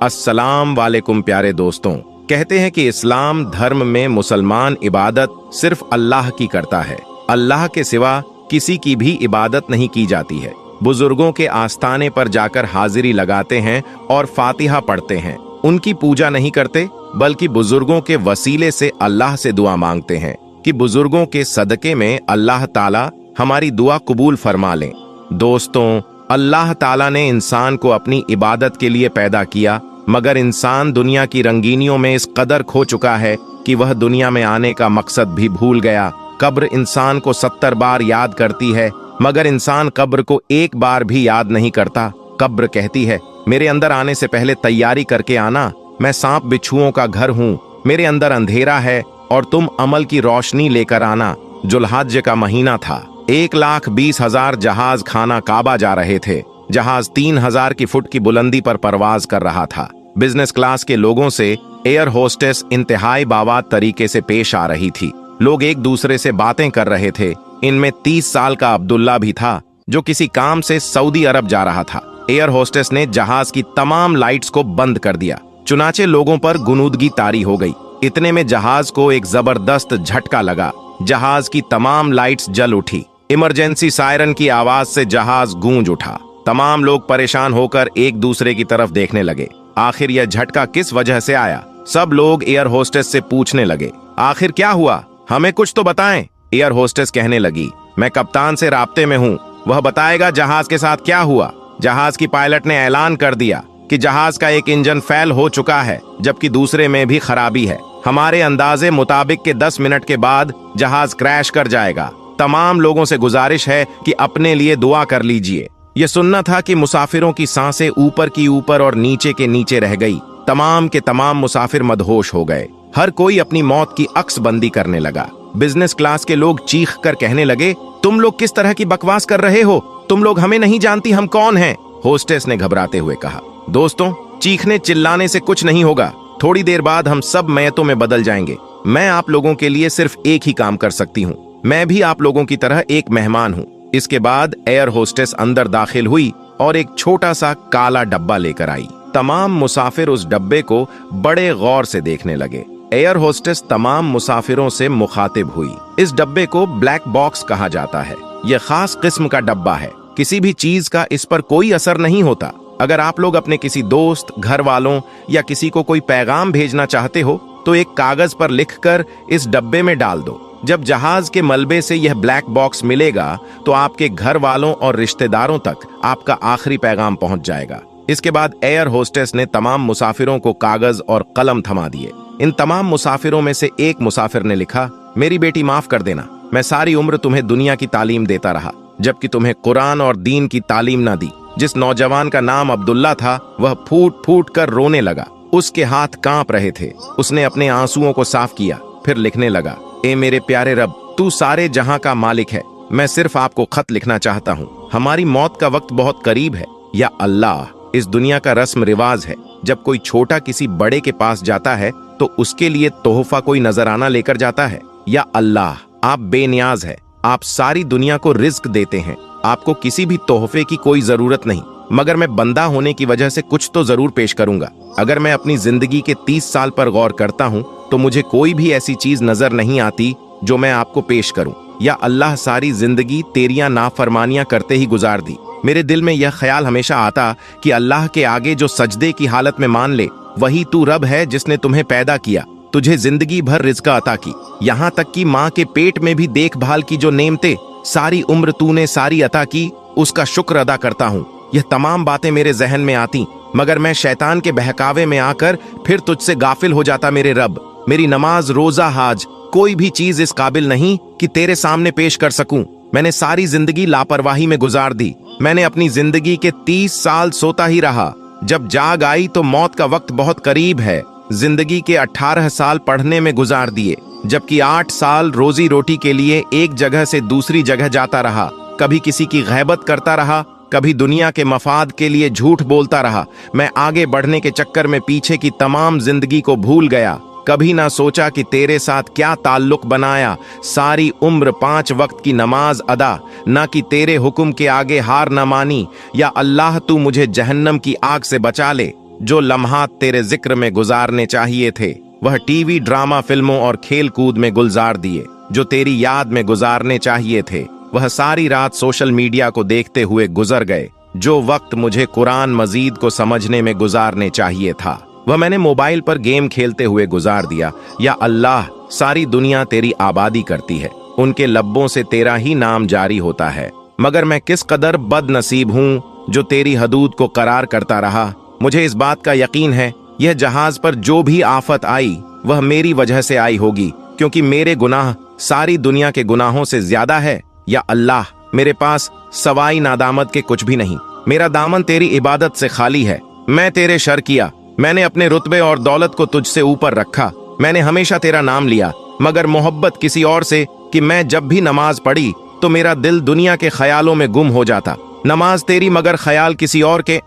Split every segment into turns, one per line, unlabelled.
अस्सलाम वालेकुम प्यारे दोस्तों। कहते हैं कि इस्लाम धर्म में मुसलमान इबादत सिर्फ अल्लाह की करता है। अल्लाह के सिवा किसी की भी इबादत नहीं की जाती है। बुजुर्गों के आस्थाने पर जाकर हाजिरी लगाते हैं और फातिहा पढ़ते हैं। उनकी पूजा नहीं करते, बल्कि बुजुर्गों के वसीले से अल्लाह से दुआ मांगते हैं कि बुजुर्गों के सदके में अल्लाह ताला हमारी दुआ कबूल फरमा लें। दोस्तों, अल्लाह ताला ने इंसान को अपनी इबादत के लिए पैदा किया, मगर इंसान दुनिया की रंगीनियों में इस कदर खो चुका है कि वह दुनिया में आने का मकसद भी भूल गया। कब्र इंसान को 70 बार याद करती है, मगर इंसान कब्र को एक बार भी याद नहीं करता। कब्र कहती है, मेरे अंदर आने से पहले तैयारी करके आना, मैं सांप बिच्छुओं का घर हूँ, मेरे अंदर अंधेरा है और तुम अमल की रोशनी लेकर आना। जुल्हज्ज का महीना था। 1,20,000 जहाज खाना काबा जा रहे थे। जहाज 3,000 की फुट की बुलंदी पर परवाज कर रहा था। बिजनेस क्लास के लोगों से एयर होस्टेस इंतहाई बावात तरीके से पेश आ रही थी। लोग एक दूसरे से बातें कर रहे थे। इनमें 30 साल का अब्दुल्ला भी था, जो किसी काम से सऊदी अरब जा रहा था। एयर होस्टेस ने जहाज की तमाम लाइट्स को बंद कर दिया। चुनाचे लोगों पर गुनूदगी तारी हो गई। इतने में जहाज को एक जबरदस्त झटका लगा। जहाज की तमाम लाइट्स जल उठी। इमरजेंसी सायरन की आवाज से जहाज गूंज उठा। तमाम लोग परेशान होकर एक दूसरे की तरफ देखने लगे। आखिर यह झटका किस वजह से आया? सब लोग एयर होस्टेस से पूछने लगे, आखिर क्या हुआ, हमें कुछ तो बताएं। एयर होस्टेस कहने लगी, मैं कप्तान से राब्ते में हूँ, वह बताएगा जहाज के साथ क्या हुआ। जहाज की पायलट ने ऐलान कर दिया कि जहाज का एक इंजन फेल हो चुका है, जबकि दूसरे में भी खराबी है। हमारे अंदाजे मुताबिक के 10 मिनट के बाद जहाज क्रैश कर जाएगा। तमाम लोगों से गुजारिश है कि अपने लिए दुआ कर लीजिए। यह सुनना था कि मुसाफिरों की सांसें ऊपर की ऊपर और नीचे के नीचे रह गई। तमाम के तमाम मुसाफिर मदहोश हो गए। हर कोई अपनी मौत की अक्सबंदी करने लगा। बिजनेस क्लास के लोग चीख कर कहने लगे, तुम लोग किस तरह की बकवास कर रहे हो? तुम लोग हमें नहीं जानती, हम कौन हैं? होस्टेस ने घबराते हुए कहा, दोस्तों, चीखने चिल्लाने से कुछ नहीं होगा। थोड़ी देर बाद हम सब मैयतों में बदल जाएंगे। मैं आप लोगों के लिए सिर्फ एक ही काम कर सकती हूँ। मैं भी आप लोगों की तरह एक मेहमान हूँ। इसके बाद एयर होस्टेस अंदर दाखिल हुई और एक छोटा सा काला डब्बा लेकर आई। तमाम मुसाफिर उस डब्बे को बड़े गौर से देखने लगे। एयर होस्टेस तमाम मुसाफिरों से मुखातिब हुई। इस डब्बे को ब्लैक बॉक्स कहा जाता है। यह खास किस्म का डब्बा है। किसी भी चीज का इस पर कोई असर नहीं होता। अगर आप लोग अपने किसी दोस्त, घर वालों या किसी को कोई पैगाम भेजना चाहते हो, तो एक कागज पर लिखकर इस डब्बे में डाल दो। जब जहाज के मलबे से यह ब्लैक बॉक्स मिलेगा, तो आपके घर वालों और रिश्तेदारों तक आपका आखिरी पैगाम पहुंच जाएगा। इसके बाद एयर होस्टेस ने तमाम मुसाफिरों को कागज और कलम थमा दिए। इन तमाम मुसाफिरों में से एक मुसाफिर ने लिखा, मेरी बेटी माफ कर देना, मैं सारी उम्र तुम्हें दुनिया की तालीम देता रहा, जबकि तुम्हें कुरान और दीन की तालीम ना दी। जिस नौजवान का नाम अब्दुल्ला था, वह फूट फूट कर रोने लगा। उसके हाथ कांप रहे थे। उसने अपने आंसुओं को साफ किया, फिर लिखने लगा, ए मेरे प्यारे रब, तू सारे जहां का मालिक है। मैं सिर्फ आपको खत लिखना चाहता हूँ। हमारी मौत का वक्त बहुत करीब है। या अल्लाह, इस दुनिया का रस्म रिवाज है, जब कोई छोटा किसी बड़े के पास जाता है तो उसके लिए तोहफा कोई नजराना लेकर जाता है। या अल्लाह, आप बेनियाज है, आप सारी दुनिया को रिज्क देते हैं, आपको किसी भी तोहफे की कोई जरूरत नहीं, मगर मैं बंदा होने की वजह से कुछ तो जरूर पेश करूंगा। अगर मैं अपनी जिंदगी के 30 साल पर गौर करता हूँ, तो मुझे कोई भी ऐसी चीज नजर नहीं आती जो मैं आपको पेश करूं। या अल्लाह, सारी जिंदगी तेरियां नाफरमानियां करते ही गुजार दी। मेरे दिल में यह ख्याल हमेशा आता कि अल्लाह के आगे जो सजदे की हालत में मान ले, वही तू रब है जिसने तुम्हें पैदा किया, तुझे जिंदगी भर रिज़्क़ अता की, यहाँ तक कि माँ के पेट में भी देखभाल की जो नेमतें सारी उम्र तूने सारी अता की, उसका शुक्र अदा करता हूँ। यह तमाम बातें मेरे जहन में आती, मगर मैं शैतान के बहकावे में आकर फिर तुझसे गाफिल हो जाता। मेरे रब, मेरी नमाज, रोजा, हाज, कोई भी चीज इस काबिल नहीं कि तेरे सामने पेश कर सकूं। मैंने सारी जिंदगी लापरवाही में गुजार दी। मैंने अपनी जिंदगी के 30 साल सोता ही रहा। जब जाग आई तो मौत का वक्त बहुत करीब है। जिंदगी के 18 साल पढ़ने में गुजार दिए, जबकि 8 साल रोजी रोटी के लिए एक जगह से दूसरी जगह जाता रहा। कभी किसी की गैबत करता रहा, कभी दुनिया के मफाद के लिए झूठ बोलता रहा। मैं आगे बढ़ने के चक्कर में पीछे की तमाम जिंदगी को भूल गया। कभी ना सोचा कि तेरे साथ क्या ताल्लुक बनाया। सारी उम्र 5 वक्त की नमाज अदा, ना कि तेरे हुक्म के आगे हार न मानी। या अल्लाह, तू मुझे जहन्नम की आग से बचा ले। जो लम्हात तेरे जिक्र में गुजारने चाहिए थे वह टीवी ड्रामा फिल्मों और खेल कूद में गुलजार दिए। जो तेरी याद में गुजारने चाहिए थे वह सारी रात सोशल मीडिया को देखते हुए गुजर गए। जो वक्त मुझे कुरान मजीद को समझने में गुजारने चाहिए था वह मैंने मोबाइल पर गेम खेलते हुए गुजार दिया। या अल्लाह, सारी दुनिया तेरी आबादी करती है, उनके लब्बों से तेरा ही नाम जारी होता है, मगर मैं किस कदर बदनसीब हूँ जो तेरी हदूद को करार करता रहा। मुझे इस बात का यकीन है यह जहाज पर जो भी आफत आई वह मेरी वजह से आई होगी, क्योंकि मेरे गुनाह सारी दुनिया के गुनाहों से ज्यादा है। या अल्लाह, मेरे पास सवाई नादामत के कुछ भी नहीं, मेरा दामन तेरी इबादत से खाली है। मैं तेरे शर किया, मैंने अपने रुतबे और दौलत को तुझसे ऊपर रखा, मैंने हमेशा तेरा नाम लिया, मगर मोहब्बत किसी और से कि मैं जब भी नमाज पढ़ी तो मेरा दिल दुनिया के ख्यालों में गुम हो जाता। नमाज तेरी मगर ख्याल किसी और के।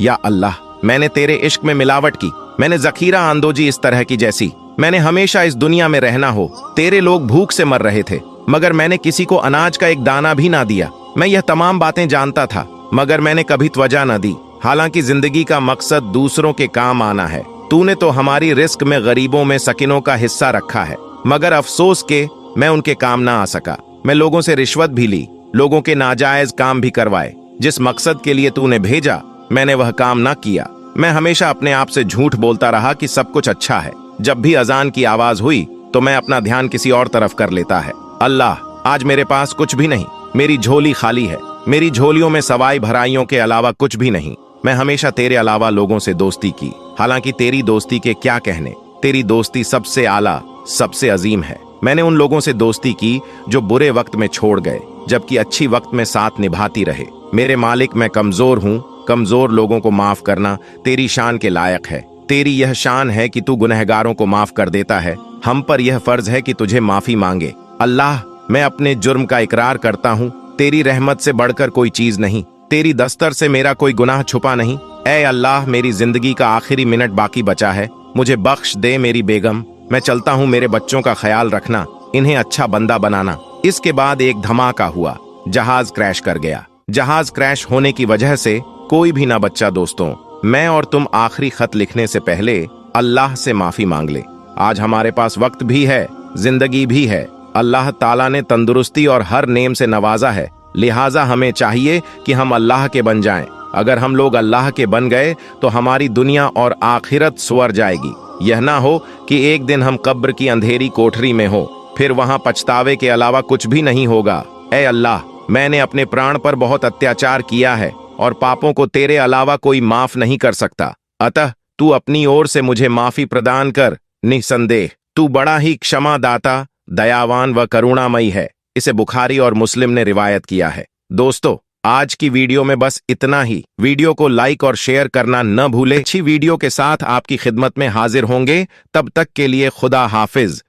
या अल्लाह, मैंने तेरे इश्क में मिलावट की, मैंने जखीरा आंदोजी इस तरह की जैसी। मैंने हमेशा इस दुनिया में रहना हो, तेरे लोग भूख से मर रहे थे मगर मैंने किसी को अनाज का एक दाना भी ना दिया। मैं यह तमाम बातें जानता था मगर मैंने कभी त्वजा न दी, हालांकि जिंदगी का मकसद दूसरों के काम आना है। तूने तो हमारी रिस्क में गरीबों में सकिनों का हिस्सा रखा है, मगर अफसोस के मैं उनके काम ना आ सका। मैं लोगों से रिश्वत भी ली, लोगों के नाजायज काम भी करवाए। जिस मकसद के लिए तूने भेजा मैंने वह काम ना किया। मैं हमेशा अपने आप से झूठ बोलता रहा कि सब कुछ अच्छा है। जब भी अजान की आवाज हुई तो मैं अपना ध्यान किसी और तरफ कर लेता है। अल्लाह, आज मेरे पास कुछ भी नहीं, मेरी झोली खाली है। मेरी झोलियों में सवाई भराइयों के अलावा कुछ भी नहीं। मैं हमेशा तेरे अलावा लोगों से दोस्ती की, हालांकि तेरी दोस्ती के क्या कहने, तेरी दोस्ती सबसे आला, सबसे अजीम है। मैंने उन लोगों से दोस्ती की जो बुरे वक्त में छोड़ गए, जबकि अच्छी वक्त में साथ निभाती रहे। मेरे मालिक, मैं कमजोर हूँ, कमजोर लोगों को माफ करना तेरी शान के लायक है। तेरी यह शान है कि तू गुनहगारों को माफ कर देता है। हम पर यह फर्ज है कि तुझे माफी मांगे। अल्लाह, मैं अपने जुर्म का इकरार करता हूँ, तेरी रहमत से बढ़कर कोई चीज नहीं, तेरी दस्तर से मेरा कोई गुनाह छुपा नहीं। ऐ अल्लाह, मेरी जिंदगी का आखिरी मिनट बाकी बचा है, मुझे बख्श दे मेरी बेगम। मैं चलता हूँ, मेरे बच्चों का ख्याल रखना, इन्हें अच्छा बंदा बनाना। इसके बाद एक धमाका हुआ, जहाज क्रैश कर गया। जहाज क्रैश होने की वजह से कोई भी ना बच्चा। दोस्तों, मैं और तुम आखिरी खत लिखने से पहले अल्लाह से माफी मांग ले। आज हमारे पास वक्त भी है, जिंदगी भी है। अल्लाह ताला ने तंदुरुस्ती और हर नेम से नवाजा है, लिहाजा हमें चाहिए कि हम अल्लाह के बन जाएं। अगर हम लोग अल्लाह के बन गए तो हमारी दुनिया और आखिरत सुवर जाएगी। यह ना हो कि एक दिन हम कब्र की अंधेरी कोठरी में हो, फिर वहां पछतावे के अलावा कुछ भी नहीं होगा। ऐ अल्लाह, मैंने अपने प्राण पर बहुत अत्याचार किया है और पापों को तेरे अलावा कोई माफ नहीं कर सकता, अतः तू अपनी ओर से मुझे माफी प्रदान कर। निसंदेह तू बड़ा ही क्षमा दाता, दयावान व करुणामयी है। इसे बुखारी और मुस्लिम ने रिवायत किया है। दोस्तों, आज की वीडियो में बस इतना ही। वीडियो को लाइक और शेयर करना न भूले। अच्छी वीडियो के साथ आपकी खिदमत में हाजिर होंगे, तब तक के लिए खुदा हाफिज।